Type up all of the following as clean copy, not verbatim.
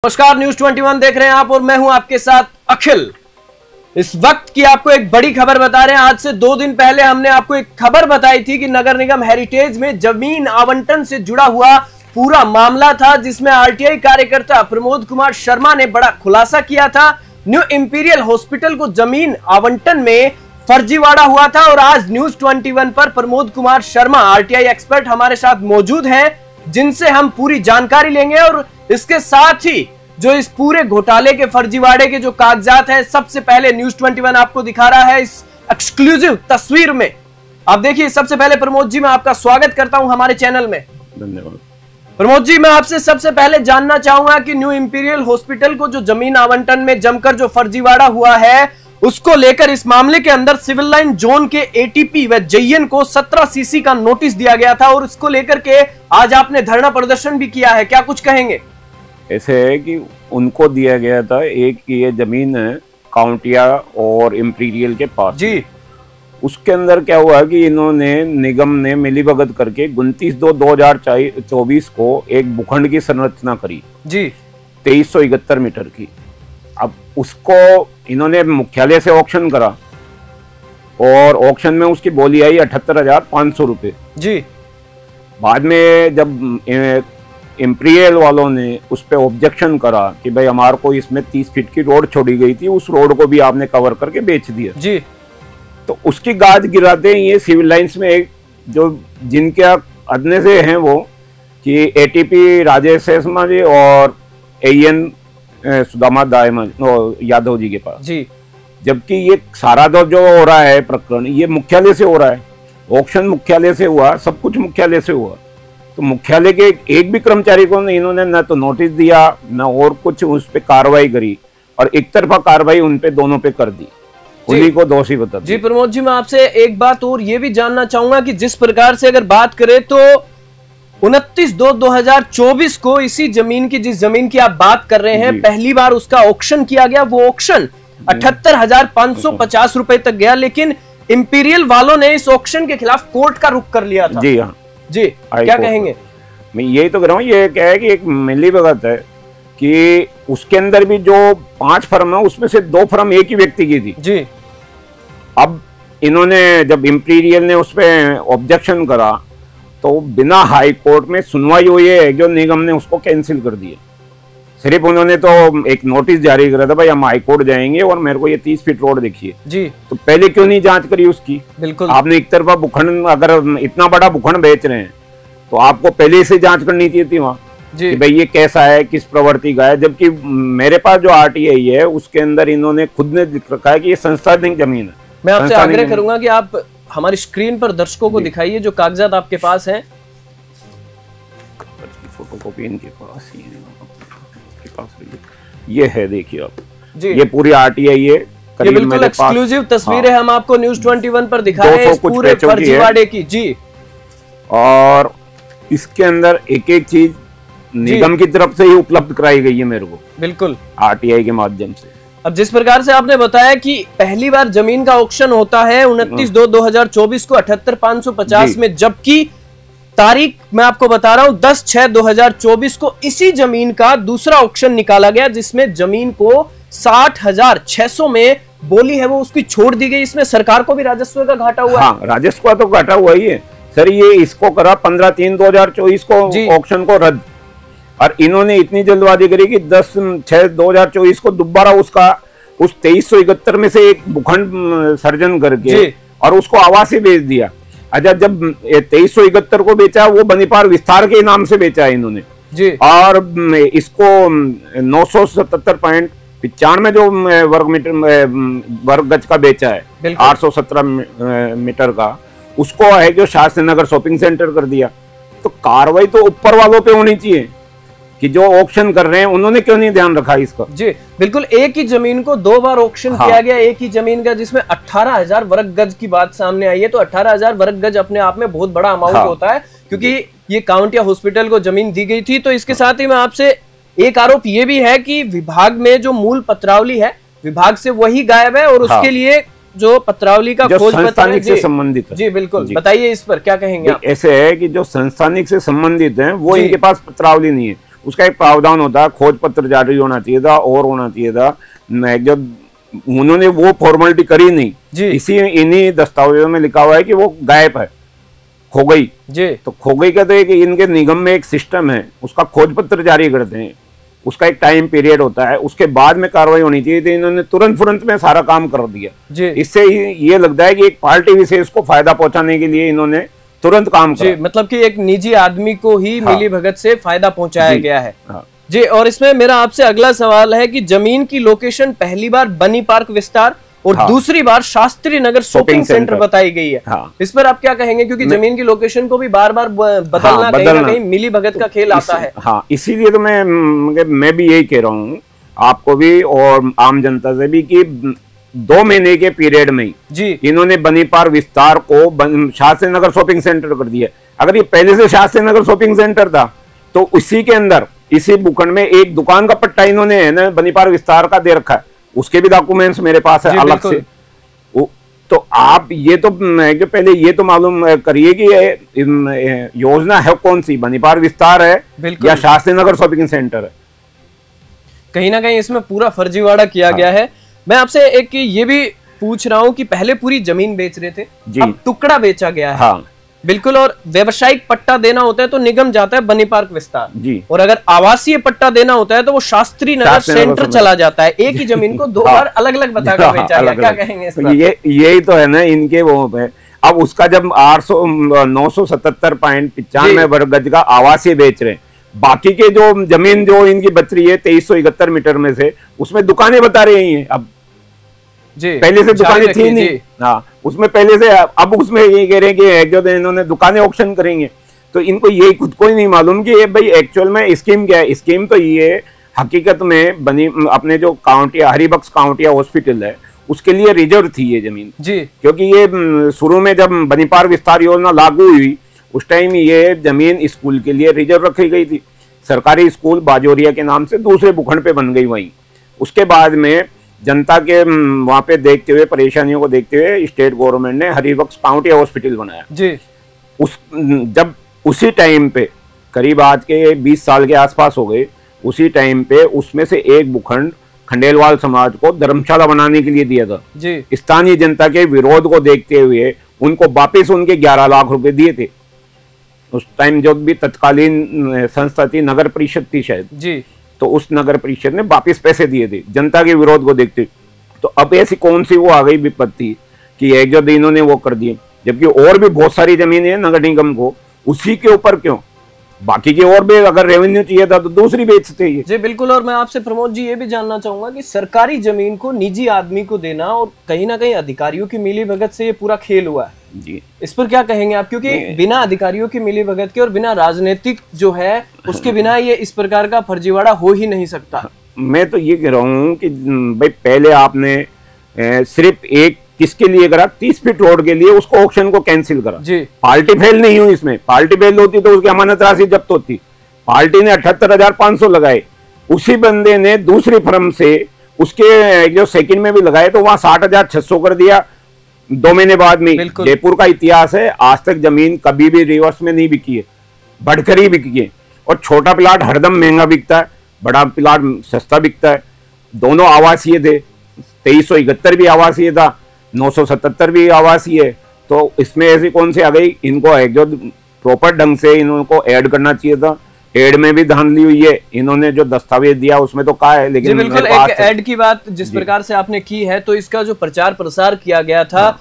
नमस्कार, न्यूज 21 देख रहे हैं आप और मैं हूं आपके साथ अखिल। इस वक्त की आपको एक बड़ी खबर बता रहे हैं। आज से 2 दिन पहले हमने आपको एक खबर बताई थी कि नगर निगम हेरिटेज में जमीन आवंटन से जुड़ा हुआ पूरा मामला था, जिसमें आरटीआई कार्यकर्ता प्रमोद कुमार शर्मा ने बड़ा खुलासा किया था। न्यू इंपीरियल हॉस्पिटल को जमीन आवंटन में फर्जीवाड़ा हुआ था और आज न्यूज 21 पर प्रमोद कुमार शर्मा आरटीआई एक्सपर्ट हमारे साथ मौजूद हैं, जिनसे हम पूरी जानकारी लेंगे। और इसके साथ ही जो इस पूरे घोटाले के फर्जीवाड़े के जो कागजात है, सबसे पहले न्यूज 21 आपको दिखा रहा है इस एक्सक्लूसिव तस्वीर में। आप देखिए, सबसे पहले प्रमोद जी मैं आपका स्वागत करता हूं हमारे चैनल में। धन्यवाद। प्रमोद जी, मैं आपसे सबसे पहले जानना चाहूंगा कि न्यू इंपीरियल हॉस्पिटल को जो जमीन आवंटन में जमकर जो फर्जीवाड़ा हुआ है, उसको लेकर इस मामले के अंदर सिविल लाइन जोन के एटीपी व जेईएन को 17 सीसी का नोटिस दिया गया था और इसको लेकर के आज आपने धरना प्रदर्शन भी किया है, क्या कुछ कहेंगे? ऐसे है कि उनको दिया गया था एक ये जमीन है काउंटिया और इंपीरियल के पास जी। उसके अंदर क्या हुआ कि इन्होंने निगम ने मिलीभगत करके 29/2/2024 को एक भूखंड की संरचना करी जी, 2371 मीटर की। अब उसको इन्होंने मुख्यालय से ऑक्शन करा और ऑक्शन में उसकी बोली आई 78,500 रुपये जी। बाद में जब इंपीरियल वालों ने उस पर ऑब्जेक्शन करा कि भाई हमारे को इसमें 30 फीट की रोड छोड़ी गई थी, उस रोड को भी आपने कवर करके बेच दिया जी। तो उसकी गाज गिराते ही ये सिविल लाइंस में एक जो जिनके अदने से हैं वो कि एटीपी राजेश शर्मा जी और एएन सुदामा यादव जी के पास जी। जबकि ये सारा जो हो रहा है प्रकरण ये मुख्यालय से हो रहा है, ऑक्शन मुख्यालय से हुआ, सब कुछ मुख्यालय से हुआ। तो मुख्यालय के एक भी कर्मचारी को इन्होंने न तो नोटिस दिया न और कुछ उस पर कार्रवाई करी और एक तरफा कार्रवाई उन पे दोनों पे कर दी, उन्हीं को दोषी बता दिया। जी प्रमोद जी, मैं आपसे एक बात और ये भी जानना चाहूंगा कि जिस प्रकार से अगर बात करें तो 29/2/2024 को इसी जमीन की, जिस जमीन की आप बात कर रहे हैं, पहली बार उसका ऑक्शन किया गया। वो ऑक्शन 78,550 रुपए तक गया, लेकिन इंपीरियल वालों ने इस ऑक्शन के खिलाफ कोर्ट का रुख कर लिया था। जी हाँ जी, क्या कहेंगे? मैं यही तो कह रहा हूँ, ये क्या है कि एक मिलीभगत है कि उसके अंदर भी जो 5 फर्म है उसमें से 2 फर्म एक ही व्यक्ति की थी जी। अब इन्होंने जब इंपीरियल ने उस पर ऑब्जेक्शन करा तो बिना हाई कोर्ट में सुनवाई हुई है, जो निगम ने उसको कैंसिल कर दिया। सिर्फ उन्होंने तो एक नोटिस जारी करा था, भाई हम हाई कोर्ट जाएंगे और मेरे को ये 30 फीट रोड देखिए जी। तो पहले क्यों नहीं जांच करी उसकी? बिल्कुल, आपने एक तरफा भूखंड, अगर इतना बड़ा भूखंड बेच रहे हैं तो आपको पहले से जांच करनी थी वहाँ कि भाई ये कैसा है, किस प्रवृत्ति का है। जबकि मेरे पास जो आरटीआई है उसके अंदर इन्होंने खुद ने लिख रखा है कि ये संस्थानिक जमीन है। मैं आपसे आग्रह करूंगा कि आप हमारी स्क्रीन पर दर्शकों को दिखाइए जो कागजात आपके पास हैं। फोटोकॉपी इनके पास ही है, ये है, देखिए आप जी। ये पूरी आरटीआई है, ये बिल्कुल एक्सक्लूसिव तस्वीर है, हम आपको न्यूज 21 पर दिखा रहे हैं इस पूरे फर्जीवाड़े की जी। और इसके अंदर एक एक चीज निगम की तरफ से ही उपलब्ध कराई गई है मेरे को, बिल्कुल आरटीआई के माध्यम से। अब जिस प्रकार से आपने बताया कि पहली बार जमीन का ऑक्शन होता है 29/2/2024 को 78,550 में, जबकि तारीख मैं आपको बता रहा हूं 10/6/2024 को इसी जमीन का दूसरा ऑक्शन निकाला गया, जिसमें जमीन को 60,600 में बोली है वो उसकी छोड़ दी गई। इसमें सरकार को भी राजस्व का घाटा हुआ हाँ, राजस्व का तो घाटा हुआ ही है सर। ये इसको करा 15/3/2024 को ऑक्शन को रद्द, और इन्होंने इतनी जल्दबाजी करी कि 10/6/2024 को दोबारा उसका उस 2371 में से एक भूखंड सर्जन करके और उसको आवासी बेच दिया। अच्छा, जब 2371 को बेचा वो बनीपार विस्तार के नाम से बेचा है इन्होंने जी, और इसको 977.95 जो वर्ग गज का बेचा है, 817 मीटर का, उसको है जो शास्त्री नगर शॉपिंग सेंटर कर दिया। तो कार्रवाई तो ऊपर वालों पे होनी चाहिए कि जो ऑक्शन कर रहे हैं उन्होंने क्यों नहीं ध्यान रखा इसका जी। बिल्कुल, एक ही जमीन को 2 बार ऑक्शन किया गया, एक ही जमीन का, जिसमें 18,000 वर्ग गज की बात सामने आई है। तो 18,000 वर्ग गज अपने आप में बहुत बड़ा अमाउंट होता है, क्योंकि ये काउंटिया हॉस्पिटल को जमीन दी गई थी। तो इसके साथ ही मैं आपसे एक आरोप ये भी है कि विभाग में जो मूल पत्रावली है, विभाग से वही गायब है और उसके लिए जो पत्रावली का खोज संस्थानिक से संबंधित है। जी बिल्कुल, बताइए इस पर क्या कहेंगे आप? ऐसे है कि जो संस्थानिक से संबंधित है वो इनके पास पत्रावली नहीं है, उसका एक प्रावधान होता है, खोज पत्र जारी होना चाहिए था और होना चाहिए था, जब उन्होंने वो फॉर्मेलिटी करी नहीं। इसी इन्हीं दस्तावेजों में लिखा हुआ है कि वो गायब है, खो गई जी। तो खो गई कहते हैं कि इनके निगम में एक सिस्टम है, उसका खोज पत्र जारी करते हैं, उसका एक टाइम पीरियड होता है, उसके बाद में कार्रवाई होनी चाहिए थी। इन्होंने तुरंत में सारा काम कर दिया। इससे ये लगता है कि एक पार्टी विशेष को फायदा पहुंचाने के लिए इन्होंने तुरंत काम किया, मतलब कि एक निजी आदमी को ही मिलीभगत से फायदा पहुंचाया गया है जी। और इसमें मेरा आपसे अगला सवाल है कि जमीन की लोकेशन पहली बार बनी पार्क विस्तार और दूसरी बार शास्त्री नगर शॉपिंग सेंटर बताई गई है। इस पर आप क्या कहेंगे, क्योंकि जमीन की लोकेशन को भी बार बार बदलना कहीं ना कहीं मिली भगत का खेल आता है। इसीलिए तो मैं भी यही कह रहा हूँ आपको भी और आम जनता से भी कि 2 महीने के पीरियड में जी इन्होंने बनी पार्क विस्तार को शास्त्री नगर शॉपिंग सेंटर कर दिया। अगर ये पहले से शास्त्री नगर शॉपिंग सेंटर था तो उसी के अंदर इसी भूखंड में एक दुकान का पट्टा इन्होंने है ना बनी पार्क विस्तार का दे रखा है, उसके भी डॉक्यूमेंट्स मेरे पास है अलग से। तो आप ये तो पहले ये तो मालूम करिए कि योजना है कौन सी, बनी पार्क विस्तार है या शास्त्री नगर शॉपिंग सेंटर है। कहीं ना कहीं इसमें पूरा फर्जीवाड़ा किया गया है। मैं आपसे एक ये भी पूछ रहा हूँ कि पहले पूरी जमीन बेच रहे थे, अब टुकड़ा बेचा गया है। बिल्कुल, और व्यवसायिक पट्टा देना होता है तो निगम जाता है बनी पार्क विस्तार जी, और अगर आवासीय पट्टा देना होता है तो वो शास्त्री नगर सेंटर चला जाता है। एक ही जमीन को 2 बार अलग अलग बताकर बेचा गया। क्या कहेंगे इस पर? यही तो है ना इनके वो पे। अब उसका जब 977.95 वर्ग गज का आवासीय बेच रहे हैं, बाकी के जो जमीन जो इनकी बच रही है 2371 मीटर में से, उसमें दुकानें बता रही हैं। अब जी पहले से दुकानें थी नहीं, उसमें पहले से, अब उसमें ये कह रहे हैं कि जो इन्होंने दुकानें ऑक्शन करेंगे। तो इनको ये खुद को ही नहीं मालूम कि ये भाई एक्चुअल में स्कीम क्या है। स्कीम तो ये हकीकत में बनी अपने जो काउंटिया हरिबख्श काउंटिया हॉस्पिटल है उसके लिए रिजर्व थी ये जमीन जी, क्योंकि ये शुरू में जब बनी पार्क विस्तार योजना लागू हुई उस टाइम ये जमीन स्कूल के लिए रिजर्व रखी गई थी। सरकारी स्कूल बाजोरिया के नाम से दूसरे भूखंड पे बन गई वहीं। उसके बाद में जनता के वहां पे देखते हुए, परेशानियों को देखते हुए स्टेट गवर्नमेंट ने हरिबख्श काउंटी हॉस्पिटल बनाया जी। जब उसी टाइम पे करीब आज के 20 साल के आसपास हो गए, उसी टाइम पे उसमें से एक भूखंड खंडेलवाल समाज को धर्मशाला बनाने के लिए दिया था जी। स्थानीय जनता के विरोध को देखते हुए उनको वापिस उनके 11 लाख रुपए दिए थे। उस टाइम जो भी तत्कालीन संस्था थी, नगर परिषद थी शायद जी, तो उस नगर परिषद ने वापिस पैसे दिए थे जनता के विरोध को देखते। तो अब ऐसी कौन सी वो आ गई विपत्ति कि एक जो इन्होंने वो कर दिए, जबकि और भी बहुत सारी जमीनें हैं नगर निगम को, उसी के ऊपर क्यों? बाकी के और भी अगर रेवेन्यू चाहिए था तो दूसरी बेचते ही जी। बिल्कुल, और मैं आपसे प्रमोद जी ये भी जानना चाहूंगा कि सरकारी जमीन को निजी आदमी को देना और कहीं ना कहीं अधिकारियों की मिलीभगत से ये पूरा खेल हुआ है जी, इस पर क्या कहेंगे आप? क्योंकि बिना अधिकारियों की मिलीभगत के और बिना राजनीतिक जो है उसके बिना ये इस प्रकार का फर्जीवाड़ा हो ही नहीं सकता। मैं तो ये कह रहा हूँ कि भाई पहले आपने सिर्फ एक किसके लिए करा, 30 फीट रोड के लिए, उसको ऑक्शन को कैंसिल करा जी। पार्टी फेल नहीं हुई इसमें, पार्टी फेल होती तो उसकी अमानत राशि जब्त होती। पार्टी ने 78,500 लगाए, उसी बंदे ने दूसरी फर्म से उसके जो सेकंड में भी लगाए तो वहां 60,600 कर दिया 2 महीने बाद में। जयपुर का इतिहास है, आज तक जमीन कभी भी रिवर्स में नहीं बिकी है, बढ़कर ही बिकी है। और छोटा प्लाट हरदम महंगा बिकता है, बड़ा प्लाट सस्ता बिकता है। दोनों आवासीय थे, 2371 भी आवासीय था, 977 भी आवासीय है। तो इसमें ऐसी कौन सी आ गई? इनको एक जो प्रॉपर ढंग से इनको ऐड करना चाहिए था, ऐड में भी धांधली हुई है। इन्होंने जो दस्तावेज दिया उसमें तो कहा है, लेकिन बिल्कुल एक ऐड की बात जिस प्रकार से आपने की है, तो इसका जो प्रचार प्रसार किया गया था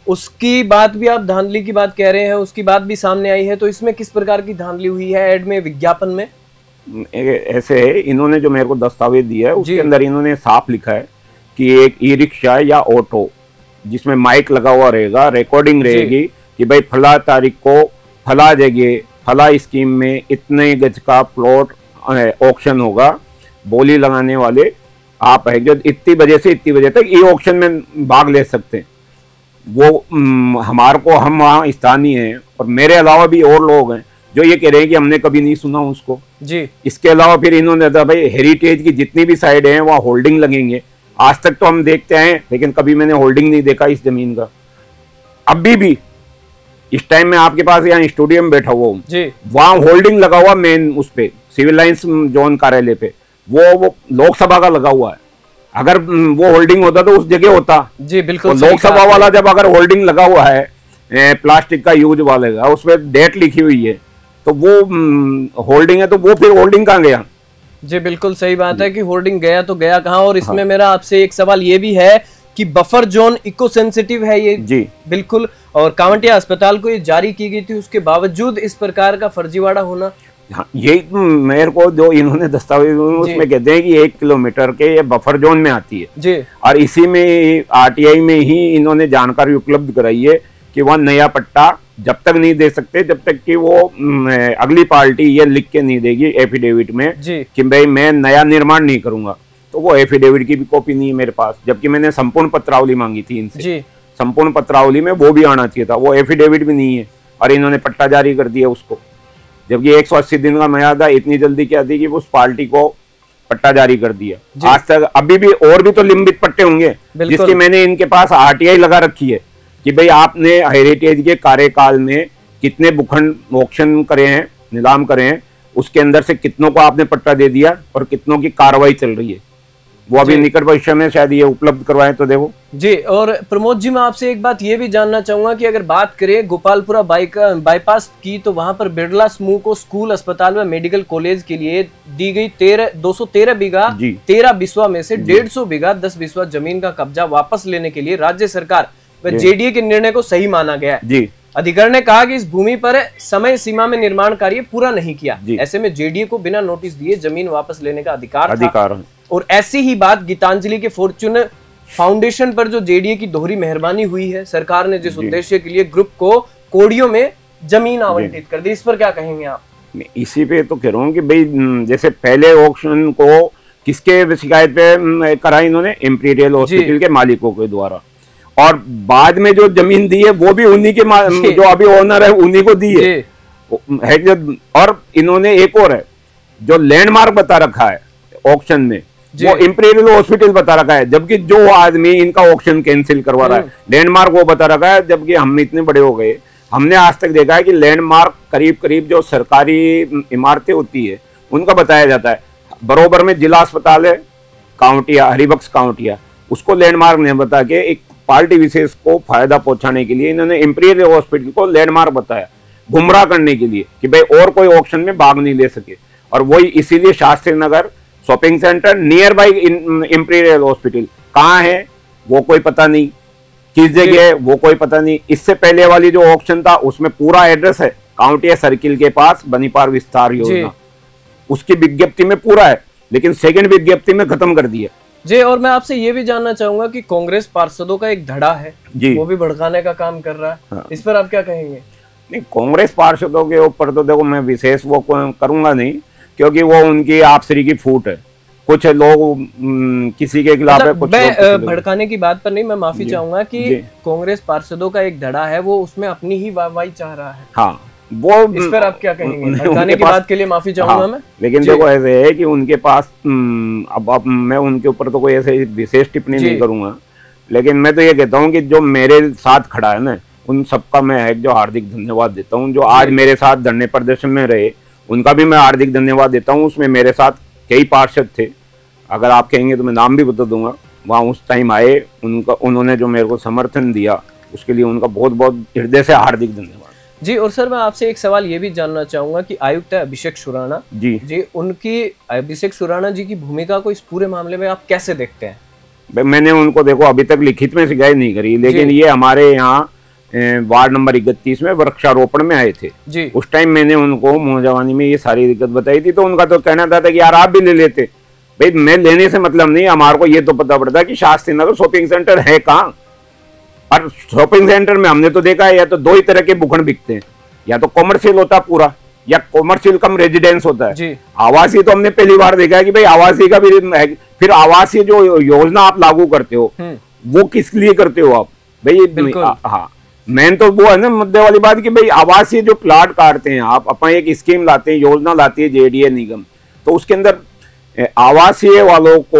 उसकी बात भी आप धांधली की बात कह रहे हैं, उसकी बात भी सामने आई है। तो इसमें किस प्रकार की धांधली हुई है ऐड में, विज्ञापन में? ऐसे है, इन्होंने जो मेरे को दस्तावेज दिया है उसके अंदर इन्होंने साफ लिखा है कि एक ई रिक्शा या ऑटो जिसमें माइक लगा हुआ रहेगा, रिकॉर्डिंग रहेगी कि भाई फला तारीख को फला जगह फला स्कीम में इतने गज का प्लॉट ऑक्शन होगा, बोली लगाने वाले आप है जो इतनी बजे से इतनी बजे तक ये ऑक्शन में भाग ले सकते हैं। वो हमारे को, हम वहाँ स्थानीय हैं और मेरे अलावा भी और लोग हैं जो ये कह रहे हैं कि हमने कभी नहीं सुना उसको जी। इसके अलावा फिर इन्होंने कहा भाई हेरिटेज की जितनी भी साइड हैं वहाँ होल्डिंग लगेंगे। आज तक तो हम देखते हैं, लेकिन कभी मैंने होल्डिंग नहीं देखा इस जमीन का। अभी भी इस टाइम में आपके पास यहाँ स्टूडियो में बैठा हुआ हूँ, वहां होल्डिंग लगा हुआ मेन उस पे सिविल लाइंस जोन कार्यालय पे, वो लोकसभा का लगा हुआ है। अगर वो होल्डिंग होता तो उस जगह होता। जी बिल्कुल। तो लोकसभा वाला जब अगर होल्डिंग लगा हुआ है प्लास्टिक का यूज वाले का, उसमें डेट लिखी हुई है, तो वो होल्डिंग है, तो वो फिर होल्डिंग कहाँ गया? जी बिल्कुल सही बात है कि होल्डिंग गया तो गया कहाँ। और इसमें मेरा आपसे एक सवाल ये भी है कि बफर जोन इको सेंसिटिव है ये। जी बिल्कुल। और कांवटिया अस्पताल को ये जारी की गई थी, उसके बावजूद इस प्रकार का फर्जीवाड़ा होना। हाँ, यही मेरे को जो इन्होंने दस्तावेज उसमें कहते हैं कि 1 किलोमीटर के ये बफर जोन में आती है जी। और इसी में आरटीआई में ही इन्होंने जानकारी उपलब्ध कराई है कि वह नया पट्टा जब तक नहीं दे सकते जब तक कि वो अगली पार्टी ये लिख के नहीं देगी एफिडेविट में कि भाई मैं नया निर्माण नहीं करूंगा। तो वो एफिडेविट की भी कॉपी नहीं है मेरे पास, जबकि मैंने संपूर्ण पत्रावली मांगी थी इनसे। संपूर्ण पत्रावली में वो भी आना चाहिए था, वो एफिडेविट भी नहीं है और इन्होंने पट्टा जारी कर दिया उसको, जबकि 180 दिन का मर्यादा। इतनी जल्दी क्या थी कि उस पार्टी को पट्टा जारी कर दिया। आज तक अभी भी और भी तो लिम्बित पट्टे होंगे जिसकी मैंने इनके पास आरटीआई लगा रखी है कि भाई आपने हेरिटेज के कार्यकाल में कितने भूखंड ऑक्शन करे हैं, नीलाम करे हैं, उसके अंदर से कितनों को आपने पट्टा दे दिया और कितनों की कार्रवाई चल रही है। वो अभी निकट भविष्य में शायद ये उपलब्ध करवाएं तो देखो जी। और प्रमोद जी, मैं आपसे एक बात ये भी जानना चाहूंगा कि अगर बात करें गोपालपुरा बाईपास की, तो वहां पर बिरला समूह को स्कूल, अस्पताल व मेडिकल कॉलेज के लिए दी गई 213 बीघा 13 बिस्वा में से 150 बीघा 10 बिस्वा जमीन का कब्जा वापस लेने के लिए राज्य सरकार व जेडीए के निर्णय को सही माना गया है। अधिकरण ने कहा कि इस भूमि पर समय सीमा में निर्माण कार्य पूरा नहीं किया, ऐसे में जेडीए को बिना नोटिस दिए जमीन वापस लेने का अधिकार था। और ऐसी ही बात गीतांजलि के फॉर्च्यून फाउंडेशन पर जो जेडीए की दोहरी मेहरबानी हुई है, सरकार ने जिस उद्देश्य के लिए ग्रुप को कोड़ियों में जमीन आवंटित कर दी, इस पर क्या कहेंगे आप? इसी पे तो कह रहा हूँ कि भाई जैसे पहले ऑक्शन को किसके शिकायत पे करा इन्होंने, इंपीरियल हॉस्पिटल के मालिकों के द्वारा, और बाद में जो जमीन दी है वो भी उन्हीं के जो अभी ओनर है उन्हीं को दी है। और इन्होंने एक और है जो लैंडमार्क बता रखा है ऑक्शन में, वो इंपीरियल हॉस्पिटल बता रखा है, जबकि जो आदमी इनका ऑक्शन कैंसिल करवा रहा है लैंडमार्क वो बता रखा है। जबकि हम इतने बड़े हो गए, हमने आज तक देखा है कि लैंडमार्क करीब करीब जो सरकारी इमारतें होती है उनका बताया जाता है। बरोबर में जिला अस्पताल है कांवटिया, हरिबख्श कांवटिया, उसको लैंडमार्क नहीं बता के एक पार्टी विशेष को फायदा पहुंचाने के लिए इन्होंने इंपीरियल हॉस्पिटल को लैंडमार्क बताया, गुमराह करने के लिए कि भाई और कोई ऑक्शन में भाग नहीं ले सके। और वही इसीलिए Shastri Nagar shopping centre near by imperial hospital कहाँ है वो कोई पता नहीं, किस जगह है वो कोई पता नहीं। इससे पहले वाली जो ऑक्शन था उसमें पूरा एड्रेस है कांवटिया सर्किल के पास बनीपार विस्तार योजना, उसकी विज्ञप्ति में पूरा है, लेकिन सेकंड विज्ञप्ति में खत्म कर दिया जी। और मैं आपसे ये भी जानना चाहूंगा कि कांग्रेस पार्षदों का एक धड़ा है जी, वो भी भड़काने का काम कर रहा है। हाँ। इस पर आप क्या कहेंगे? नहीं, कांग्रेस पार्षदों के ऊपर तो देखो मैं विशेष वो करूंगा नहीं, क्योंकि वो उनकी आपसरी की फूट है। कुछ लोग किसी के खिलाफ है, कुछ मैं भड़काने की बात पर नहीं, मैं माफी चाहूंगा कि कांग्रेस पार्षदों का एक धड़ा है, वो उसमें अपनी ही वाहवाही चाह रहा है। हाँ, वो इस पर आप क्या कहेंगे? भड़काने की बात के लिए माफी चाहूंगा मैं, लेकिन देखो ऐसे है कि उनके पास अब मैं उनके ऊपर तो कोई ऐसे विशेष टिप्पणी नहीं करूंगा, लेकिन मैं तो ये कहता हूँ कि जो मेरे साथ खड़ा है ना, उन सबका मैं एक जो हार्दिक धन्यवाद देता हूँ। जो आज मेरे साथ धरने प्रदर्शन में रहे उनका भी मैं हार्दिक धन्यवाद देता हूँ। उसमें मेरे साथ कई पार्षद थे, अगर आप कहेंगे तो मैं नाम भी बता दूंगा, वहाँ उस टाइम आए, उन्होंने जो मेरे को समर्थन दिया उसके लिए उनका बहुत बहुत हृदय से हार्दिक धन्यवाद जी। और सर मैं आपसे एक सवाल ये भी जानना चाहूंगा कि आयुक्त है अभिषेक सुराणा जी, उनकी अभिषेक सुराणा जी की भूमिका को इस पूरे मामले में आप कैसे देखते हैं? मैंने उनको देखो अभी तक लिखित में शिकायत नहीं करी, लेकिन ये हमारे यहाँ वार्ड नंबर 31 में वृक्षारोपण में आए थे जी। उस टाइम मैंने उनको मुंहजवानी में ये सारी दिक्कत बताई थी, तो उनका तो कहना था कि यार आप भी ले लेते। भाई मैं लेने से मतलब नहीं, हमारे को ये तो पता पड़ता कि शास्त्री नगर शॉपिंग सेंटर है कहाँ। और शॉपिंग सेंटर में हमने तो देखा है या तो दो ही तरह के भूखंड बिकते हैं, या तो कॉमर्शियल होता है पूरा, या कॉमर्शियल कम रेजिडेंस होता है। आवासीय तो हमने पहली बार देखा है कि भाई आवासीय का भी, फिर आवासीय जो योजना आप लागू करते हो वो किस लिए करते हो आप भाई? हाँ, मेन तो वो है ना मुद्दे वाली बात कि भाई आवासीय जो प्लाट काटते हैं आप, अपना एक स्कीम लाते हैं, योजना लाती है जेडीए निगम, तो उसके अंदर आवासीय वालों को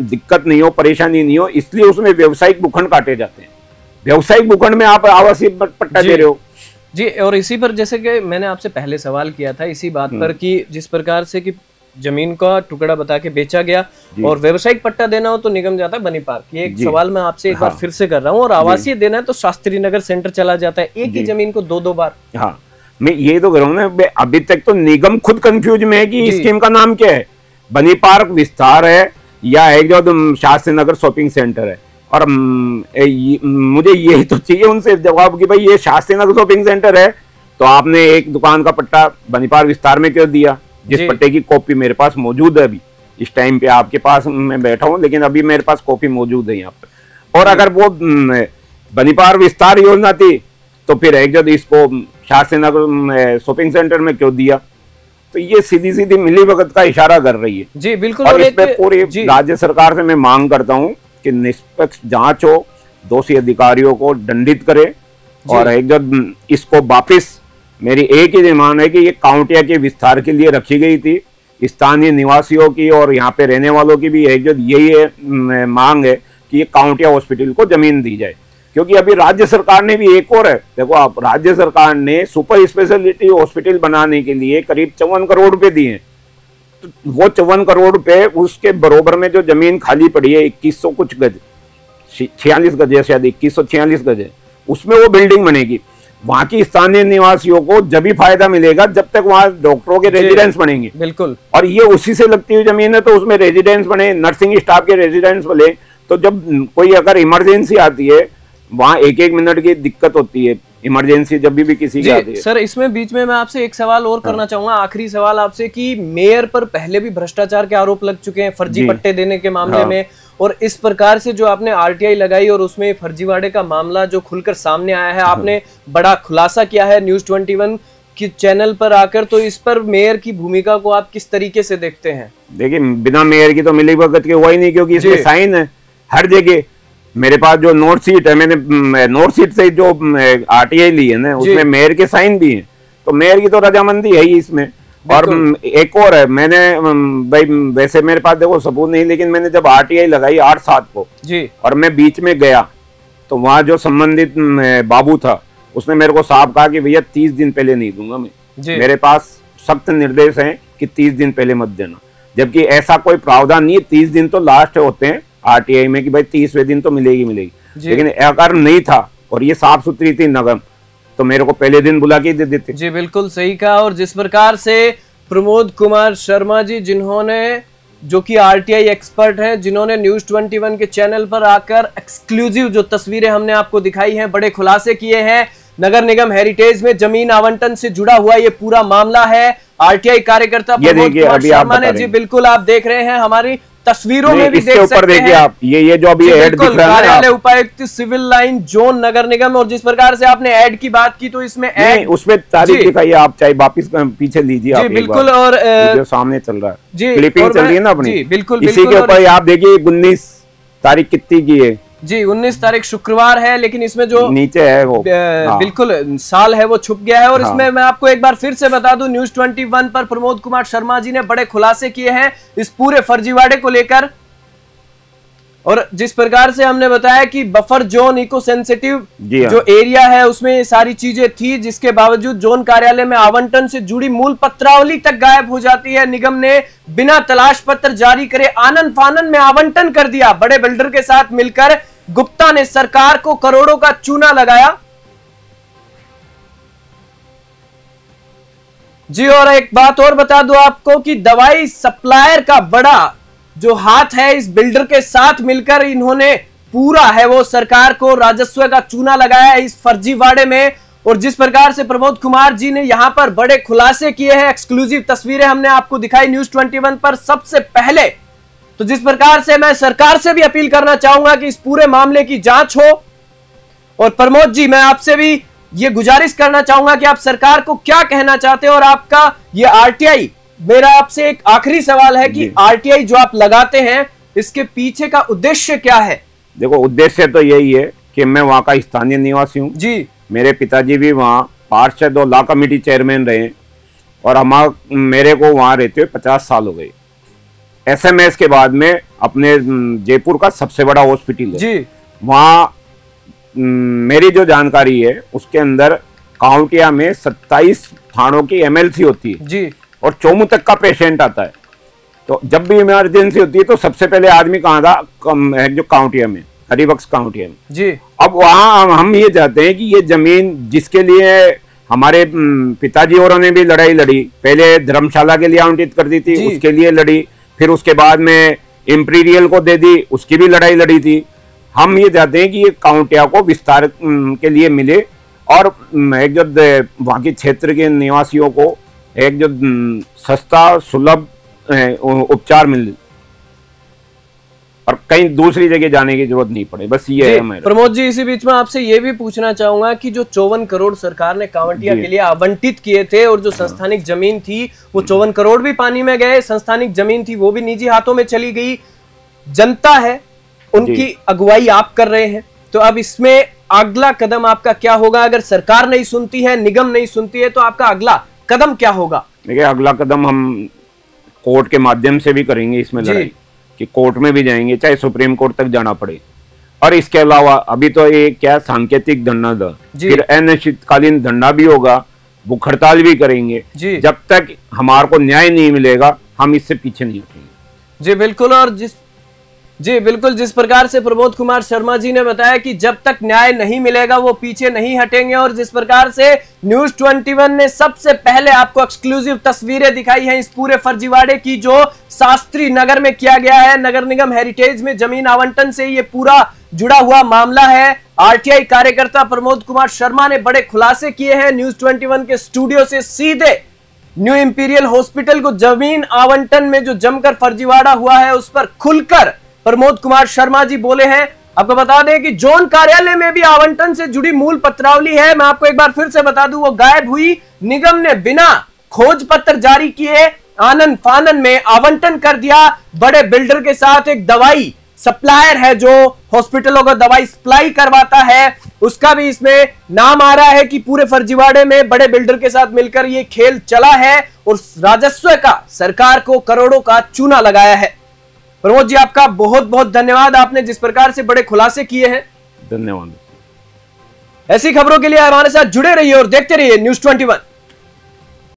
दिक्कत नहीं हो, परेशानी नहीं हो, इसलिए उसमें व्यवसायिक भूखंड काटे जाते हैं। व्यवसायिक भूखंड में आप आवासीय पट्टा दे रहे हो, जी। और इसी पर जैसे कि मैंने आपसे पहले सवाल किया था इसी बात पर कि जिस प्रकार से कि जमीन का टुकड़ा बता के बेचा गया और व्यवसायिक पट्टा देना हो तो निगम जाता है बनी पार्क, ये एक सवाल मैं आपसे एक बार फिर से कर रहा हूँ, और आवासीय देना है तो शास्त्री नगर सेंटर चला जाता है, एक ही जमीन को दो बार। हाँ, मैं ये तो कर रहा हूँ ना, अभी तक तो निगम खुद कंफ्यूज में है कि स्कीम का नाम क्या है, बनी पार्क विस्तार है या एक जो शास्त्री नगर शॉपिंग सेंटर है। और मुझे यही तो चाहिए उनसे जवाब कि भाई ये शास्त्री नगर शॉपिंग सेंटर है तो आपने एक दुकान का पट्टा बनी पार्क विस्तार में क्यों दिया, जिस पट्टे की कॉपी मेरे पास मौजूद है अभी इस टाइम पे आपके पास मैं बैठा हूं, लेकिन अभी मेरे पास कॉपी मौजूद है यहाँ पर। और अगर वो बनी पार्क विस्तार योजना थी तो फिर एक जब इसको शास्त्री नगर शॉपिंग सेंटर में क्यों दिया, तो ये सीधी सीधी मिलीभगत का इशारा कर रही है। जी बिल्कुल। और इसमें पूरी राज्य सरकार से मैं मांग करता हूँ कि निष्पक्ष जांच हो, दोषी अधिकारियों को दंडित करे, और एक जब इसको वापिस, मेरी एक ही डिमांड है कि ये काउंटिया के विस्तार के लिए रखी गई थी, स्थानीय निवासियों की और यहाँ पे रहने वालों की भी एक जो यही मांग है कि ये काउंटिया हॉस्पिटल को जमीन दी जाए, क्योंकि अभी राज्य सरकार ने भी एक और है, देखो आप, राज्य सरकार ने सुपर स्पेशलिटी हॉस्पिटल बनाने के लिए करीब 54 करोड़ रुपए दिए, तो वो 54 करोड़ रुपए उसके बरोबर में जो जमीन खाली पड़ी है 2100 कुछ गज, 46 गज है शायद, 2146 गज है, उसमें वो बिल्डिंग बनेगी। वहां की स्थानीय निवासियों को जब भी फायदा मिलेगा जब तक वहां डॉक्टरों के रेजिडेंस बनेंगे। बिल्कुल। और ये उसी से लगती हुई जमीन है, तो उसमें रेजिडेंस बने, नर्सिंग स्टाफ के रेजिडेंस बने, तो जब कोई अगर इमरजेंसी आती है वहां एक मिनट की दिक्कत होती है, इमरजेंसी जब भी किसी की आती है। सर इसमें बीच में मैं आपसे एक सवाल और करना चाहूंगा, आखिरी सवाल आपसे, कि मेयर पर पहले भी भ्रष्टाचार के आरोप लग चुके हैं फर्जी पट्टे देने के मामले में, और इस प्रकार से जो आपने आरटीआई लगाई और उसमें फर्जीवाड़े का मामला जो खुलकर सामने आया है, आपने बड़ा खुलासा किया है न्यूज़ 21 की चैनल पर आकर, तो इस पर मेयर की भूमिका को आप किस तरीके से देखते हैं? देखिए, बिना मेयर की तो मिलीभगत के हुआ ही नहीं, क्योंकि इसमें साइन है हर जगह। मेरे पास जो नोट सीट है, मैंने नोट सीट से जो आरटीआई ली है ना, उसमें मेयर के साइन भी हैं, तो मेयर की तो रजामंदी है ही इसमें। और एक और है, मैंने भाई वैसे मेरे पास देखो सबूत नहीं, लेकिन मैंने जब आरटीआई लगाई 8/7 को जी, और मैं बीच में गया तो वहां जो संबंधित बाबू था उसने मेरे को साफ कहा कि भैया 30 दिन पहले नहीं दूंगा मैं, मेरे पास सख्त निर्देश है कि 30 दिन पहले मत देना, जबकि ऐसा कोई प्रावधान नहीं है। 30 दिन तो लास्ट होते हैं आरटीआई में कि भाई 30वें दिन तो मिलेगी, लेकिन अगर नहीं था और ये साफ सुथरी थी नगम, तो मेरे को पहले दिन बुला के दे देते। जी बिल्कुल सही कहा। और जिस प्रकार से प्रमोद कुमार शर्मा जी, जिन्होंने, जो कि आरटीआई एक्सपर्ट हैं, जिन्होंने न्यूज़ 21 के चैनल पर आकर एक्सक्लूसिव जो तस्वीरें हमने आपको दिखाई हैं, बड़े खुलासे किए हैं, नगर निगम हेरिटेज में जमीन आवंटन से जुड़ा हुआ ये पूरा मामला है। आरटीआई कार्यकर्ता प्रमोद कुमार शर्मा ने, जी बिल्कुल आप देख रहे हैं हमारी तस्वीरों में भी देख सकते हैं आप, ये जो अभी ऐड दिख रहा है, कार्यालय उपायुक्त सिविल लाइन जोन नगर निगम। और जिस प्रकार से आपने ऐड की बात की, तो इसमें ऐड, उसमें तारीख दिखाइए आप, चाहे वापस पीछे लीजिए आप, बिल्कुल। और जो सामने चल रहा है जी, क्लिपिंग चल रही है ना अपनी, बिल्कुल इसी के ऊपर आप देखिए 19 तारीख कितनी की है जी, 19 तारीख शुक्रवार है, लेकिन इसमें जो नीचे है वो बिल्कुल साल है वो छुप गया है। और इसमें मैं आपको एक बार फिर से बता दूं, न्यूज़ 21 पर प्रमोद कुमार शर्मा जी ने बड़े खुलासे किए हैं इस पूरे फर्जीवाड़े को लेकर। और जिस प्रकार से हमने बताया कि बफर जोन, इको सेंसिटिव जो एरिया है, उसमें ये सारी चीजें थी, जिसके बावजूद जोन कार्यालय में आवंटन से जुड़ी मूल पत्रावली तक गायब हो जाती है। निगम ने बिना तलाश पत्र जारी करे आनन फानन में आवंटन कर दिया। बड़े बिल्डर के साथ मिलकर गुप्ता ने सरकार को करोड़ों का चूना लगाया। जी, और एक बात और बता दूं आपको कि दवाई सप्लायर का बड़ा जो हाथ है इस बिल्डर के साथ मिलकर, इन्होंने पूरा है वो सरकार को राजस्व का चूना लगाया है इस फर्जीवाड़े में। और जिस प्रकार से प्रमोद कुमार जी ने यहां पर बड़े खुलासे किए हैं, एक्सक्लूसिव तस्वीरें हमने आपको दिखाई न्यूज़ 21 पर सबसे पहले, तो जिस प्रकार से मैं सरकार से भी अपील करना चाहूंगा कि इस पूरे मामले की जांच हो। और प्रमोद जी, मैं आपसे भी ये गुजारिश करना चाहूंगा कि आप सरकार को क्या कहना चाहते हो, और आपका ये आरटीआई, मेरा आपसे एक आखिरी सवाल है कि आरटीआई जो आप लगाते हैं, इसके पीछे का उद्देश्य क्या है? देखो, उद्देश्य तो यही है कि मैं वहां का स्थानीय निवासी हूँ जी, मेरे पिताजी भी वहाँ पार्षद और लॉ कमेटी चेयरमैन रहे, और मेरे को वहां रहते हुए 50 साल हो गए। एसएमएस के बाद में अपने जयपुर का सबसे बड़ा हॉस्पिटल है जी, वहाँ मेरी जो जानकारी है उसके अंदर काउंटिया में 27 थानों की एमएलसी होती है जी, और चोमू तक का पेशेंट आता है। तो जब भी इमरजेंसी होती है तो सबसे पहले आदमी कहाँ था, जो काउंटिया में, हरिबक्स काउंटिया में जी। अब वहां हम ये चाहते हैं कि ये जमीन जिसके लिए हमारे पिताजी औरों ने भी लड़ाई लड़ी, पहले धर्मशाला के लिए आवंटित कर दी थी, उसके लिए लड़ी, फिर उसके बाद में इंपीरियल को दे दी, उसकी भी लड़ाई लड़ी थी। हम ये चाहते हैं कि ये काउंटिया को विस्तार के लिए मिले और एक जो वहाँ के क्षेत्र के निवासियों को एक जो सस्ता सुलभ उपचार मिले और कहीं दूसरी जगह जाने की जरूरत नहीं पड़े, बस ये है हमारा। प्रमोद जी, इसी बीच में आपसे ये भी पूछना चाहूंगा कि जो 54 करोड़ सरकार ने कांवटिया के लिए आवंटित किए थे और जो संस्थानिक जमीन थी वो 54 करोड़ भी पानी में गए, संस्थानिक जमीन थी वो भी निजी हाथों में चली गई, जनता है उनकी अगुवाई आप कर रहे हैं, तो अब इसमें अगला कदम आपका क्या होगा? अगर सरकार नहीं सुनती है, निगम नहीं सुनती है, तो आपका अगला कदम क्या होगा? देखिए, अगला कदम हम कोर्ट के माध्यम से भी करेंगे इसमें लड़ाई, कि कोर्ट में भी जाएंगे, चाहे सुप्रीम कोर्ट तक जाना पड़े। और इसके अलावा अभी तो ये क्या सांकेतिक धरना था, फिर अनिश्चितकालीन धरना भी होगा, भूख हड़ताल भी करेंगे। जब तक हमारे को न्याय नहीं मिलेगा हम इससे पीछे नहीं हटेंगे। जी बिल्कुल। और जिस प्रकार से प्रमोद कुमार शर्मा जी ने बताया कि जब तक न्याय नहीं मिलेगा वो पीछे नहीं हटेंगे, और जिस प्रकार से न्यूज़ 21 ने सबसे पहले आपको एक्सक्लूसिव तस्वीरें दिखाई हैं इस पूरे फर्जीवाड़े की जो शास्त्री नगर में किया गया है, नगर निगम हेरिटेज में जमीन आवंटन से ये पूरा जुड़ा हुआ मामला है। आरटीआई कार्यकर्ता प्रमोद कुमार शर्मा ने बड़े खुलासे किए हैं न्यूज़ 21 के स्टूडियो से सीधे न्यू इंपीरियल हॉस्पिटल को जमीन आवंटन में जो जमकर फर्जीवाड़ा हुआ है उस पर खुलकर प्रमोद कुमार शर्मा जी बोले हैं। आपको बता दें कि जोन कार्यालय में भी आवंटन से जुड़ी मूल पत्रावली है, मैं आपको एक बार फिर से बता दूं, वो गायब हुई। निगम ने बिना खोज पत्र जारी किए आनंद फानन में आवंटन कर दिया। बड़े बिल्डर के साथ एक दवाई सप्लायर है जो हॉस्पिटलों को दवाई सप्लाई करवाता है, उसका भी इसमें नाम आ रहा है कि पूरे फर्जीवाड़े में बड़े बिल्डर के साथ मिलकर ये खेल चला है और राजस्व का सरकार को करोड़ों का चूना लगाया है। प्रमोद जी, आपका बहुत बहुत धन्यवाद, आपने जिस प्रकार से बड़े खुलासे किए हैं। धन्यवाद। ऐसी खबरों के लिए हमारे साथ जुड़े रहिए और देखते रहिए न्यूज़ 21।